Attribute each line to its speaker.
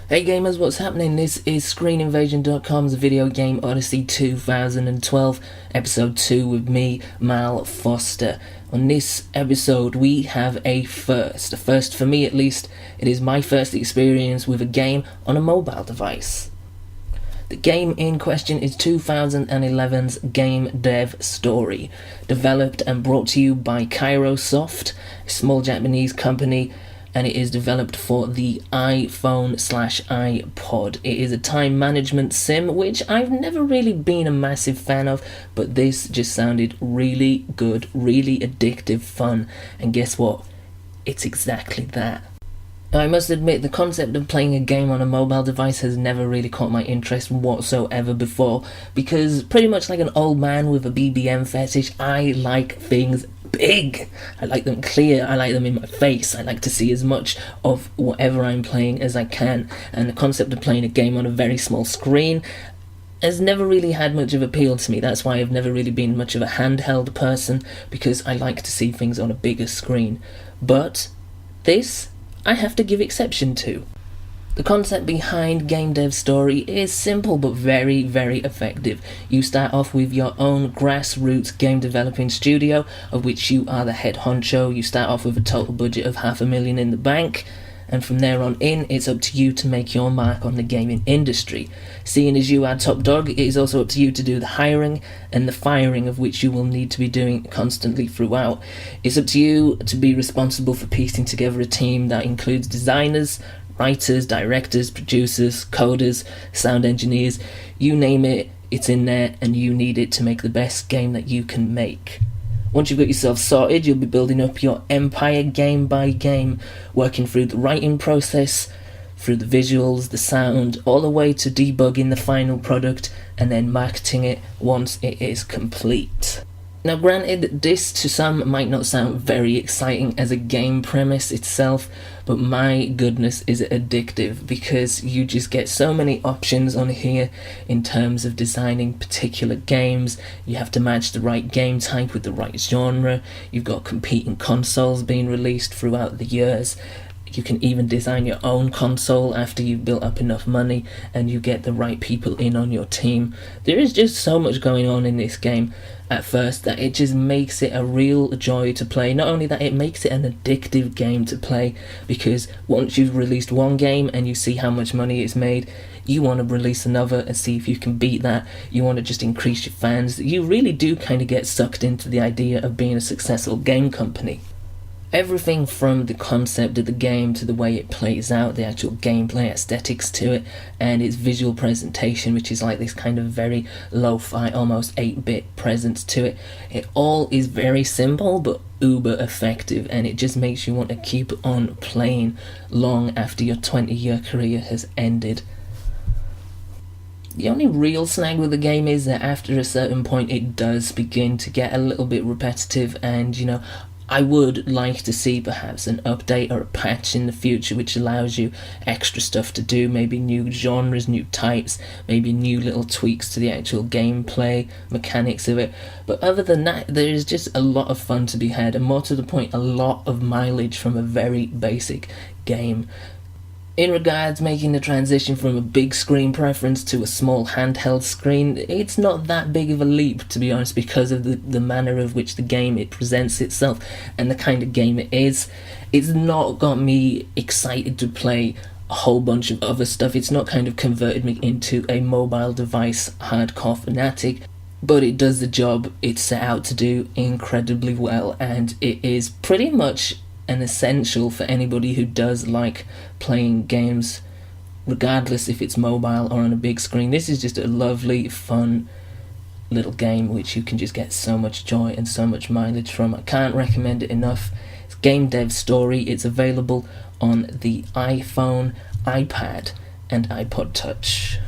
Speaker 1: Hey gamers, what's happening? This is ScreenInvasion.com's video game Odyssey 2012, episode 2 with me, Mal Foster. On this episode we have a first for me at least. It is my first experience with a game on a mobile device. The game in question is 2011's Game Dev Story, developed and brought to you by Kairosoft, a small Japanese company, and it is developed for the iPhone/iPod. It is a time management sim, which I've never really been a massive fan of, but this just sounded really good, really addictive fun, and guess what? It's exactly that. Now, I must admit, the concept of playing a game on a mobile device has never really caught my interest whatsoever before, because pretty much like an old man with a BBM fetish, I like things big. I like them clear, I like them in my face, I like to see as much of whatever I'm playing as I can, and the concept of playing a game on a very small screen has never really had much of appeal to me. That's why I've never really been much of a handheld person, because I like to see things on a bigger screen. But this, I have to give exception to. The concept behind Game Dev Story is simple but very, very effective. You start off with your own grassroots game developing studio, of which you are the head honcho. You start off with a total budget of $500,000 in the bank, and from there on in, it's up to you to make your mark on the gaming industry. Seeing as you are top dog, it is also up to you to do the hiring and the firing, of which you will need to be doing constantly throughout. It's up to you to be responsible for piecing together a team that includes designers, writers, directors, producers, coders, sound engineers, you name it, it's in there, and you need it to make the best game that you can make. Once you've got yourself sorted, you'll be building up your empire game by game, working through the writing process, through the visuals, the sound, all the way to debugging the final product and then marketing it once it is complete. Now granted, this to some might not sound very exciting as a game premise itself, but my goodness is it addictive, because you just get so many options on here in terms of designing particular games. You have to match the right game type with the right genre. You've got competing consoles being released throughout the years. You can even design your own console after you've built up enough money and you get the right people in on your team. There is just so much going on in this game at first that it just makes it a real joy to play. Not only that, it makes it an addictive game to play, because once you've released one game and you see how much money it's made, you want to release another and see if you can beat that. You want to just increase your fans. You really do kind of get sucked into the idea of being a successful game company. Everything from the concept of the game to the way it plays out, the actual gameplay aesthetics to it, and its visual presentation, which is like this kind of very lo-fi, almost 8-bit presence to it. It all is very simple but uber effective, and it just makes you want to keep on playing long after your 20-year career has ended. The only real snag with the game is that after a certain point it does begin to get a little bit repetitive, and I would like to see perhaps an update or a patch in the future which allows you extra stuff to do, maybe new genres, new types, maybe new little tweaks to the actual gameplay mechanics of it. But other than that, there is just a lot of fun to be had, and more to the point, a lot of mileage from a very basic game. In regards making the transition from a big screen preference to a small handheld screen, it's not that big of a leap, to be honest, because of the manner of which the game it presents itself and the kind of game it is. It's not got me excited to play a whole bunch of other stuff. It's not kind of converted me into a mobile device hardcore fanatic, but it does the job it's set out to do incredibly well, and it is pretty much an essential for anybody who does like playing games, regardless if it's mobile or on a big screen. This is just a lovely, fun little game which you can just get so much joy and so much mileage from. I can't recommend it enough. It's Game Dev Story. It's available on the iPhone, iPad and iPod Touch.